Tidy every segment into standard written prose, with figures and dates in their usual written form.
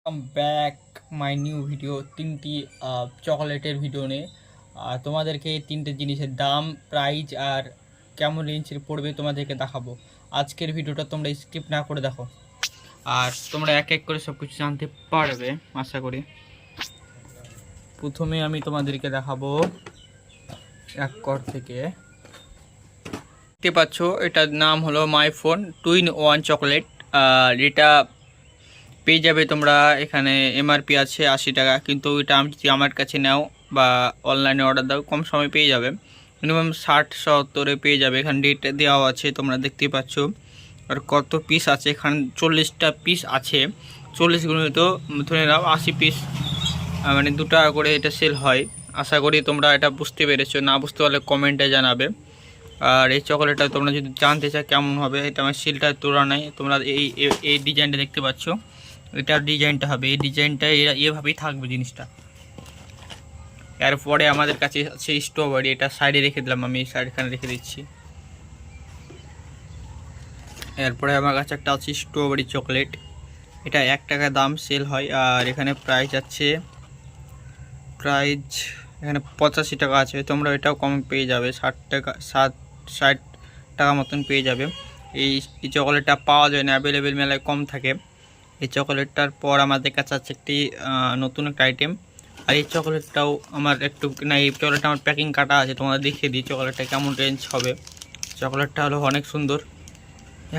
Back my new video. তিনটি চকোলেটের video নিয়ে তোমাদেরকে তিনটে জিনিসের দাম, প্রাইস আর কেমন রেঞ্জের পড়বে তোমাদেরকে দেখাবো। আজকের ভিডিওটা তোমরা স্কিপ না করে দেখো আর তোমরা এক এক করে সব কিছু জানতে পারবে আশা করি। প্রথমে আমি তোমাদেরকে দেখাবো এক কর থেকে। দেখতে পাচ্ছ এটার নাম হলো মাই ফোন 2-in-1 চকোলেট। আর এটা পেয়ে যাবে তোমরা এখানে এমআরপি আছে 80 টাকা, কিন্তু এটা আমি যদি আমার কাছে নাও বা অনলাইনে অর্ডার দাও কম সময় পেয়ে যাবে, মিনিমাম 60-70 পেয়ে যাবে। এখানে ডেট দেওয়া আছে তোমরা দেখতেই পাচ্ছ। আর কত পিস আছে এখানে 40টা পিস আছে। 40 গুণিত ধরে নাও 80 পিস, মানে 2 টাকা করে এটা সেল হয়। আশা করি তোমরা এটা বুঝতে পেরেছো, না বুঝতে পারলে কমেন্টে জানাবে। আর এই চকোলেটটা তোমরা যদি জানতে চাও কেমন হবে, এটা আমার সিলটা তোলা নাই, তোমরা এই ডিজাইনটা দেখতে পাচ্ছ, এটার ডিজাইনটা হবে এই ডিজাইনটা, এভাবেই থাকবে জিনিসটা। এরপরে আমাদের কাছে আছে স্ট্রবেরি, এটা সাইডে রেখে দিলাম, আমি সাইডখানে রেখে দিচ্ছি। এরপরে আমার কাছে একটা আছে স্ট্রবেরি চকলেট, এটা 1 টাকা দাম সেল হয়। আর এখানে প্রাইস আছে, এখানে 85 টাকা আছে, তোমরা এটাও কম পেয়ে যাবে, 60 টাকা মতন পেয়ে যাবে। এই চকোলেটটা পাওয়া যায় না, অ্যাভেলেবেল মেলায় কম থাকে। এই চকোলেটটার পর আমাদের কাছে আছে একটি নতুন একটা আইটেম। আর এই চকোলেটটাও আমার একটু না, এই চকোলেটটা আমার প্যাকিং কাটা আছে, তোমাদের দেখিয়ে দিই চকোলেটটা কেমন রেঞ্জ হবে। চকোলেটটা হলো অনেক সুন্দর,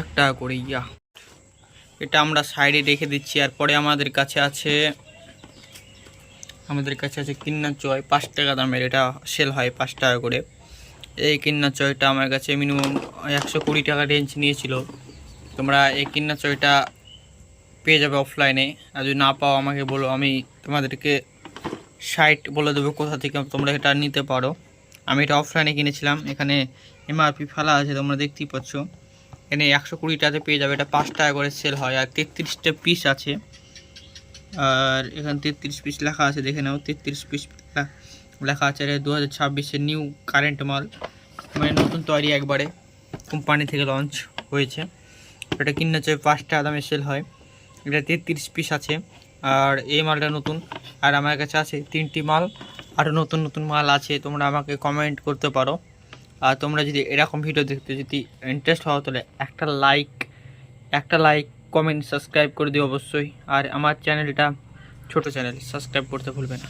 1 টাকা করে এটা আমরা সাইডে রেখে দিচ্ছি। আর পরে আমাদের কাছে আছে কিন্নার চয় 5 টাকা দামের, এটা সেল হয় 5 টাকা করে। এই কিন্নার চয়টা আমার কাছে মিনিমাম 120 টাকা রেঞ্জ নিয়েছিল। তোমরা এই কিন্নার চয়টা পেয়ে যাবে অফলাইনে, আর যদি না পাও আমাকে বলো, আমি তোমাদেরকে সাইট বলে দেবো কোথা থেকে তোমরা এটা নিতে পারো। আমি এটা অফলাইনে কিনেছিলাম, এখানে এমআরপি ফেলা আছে তোমরা দেখতেই পাচ্ছ। এখানে 120 টাকাতে পেয়ে যাবে, এটা 5 টাকা করে সেল হয়। আর 33টা পিস আছে, আর এখানে 33 পিস লেখা আছে, দেখে নাও 33 পিস লেখা আছে। 2026-এর নিউ কারেন্ট মাল, মানে নতুন তৈরি, একবারে কোম্পানি থেকে লঞ্চ হয়েছে। এটা কিনা চাই 5 টাকা দামে সেল হয়। এটা 33 পিস আছে, আর এই মালটা নতুন। আর আমার কাছে আছে 3টি মাল, আরও নতুন নতুন মাল আছে, তোমরা আমাকে কমেন্ট করতে পারো। আর তোমরা যদি এরকম ভিডিও দেখতে যদি ইন্টারেস্ট হও, তাহলে একটা লাইক কমেন্ট সাবস্ক্রাইব করে দিও অবশ্যই। আর আমার চ্যানেলটা ছোট চ্যানেল, সাবস্ক্রাইব করতে ভুলবে না।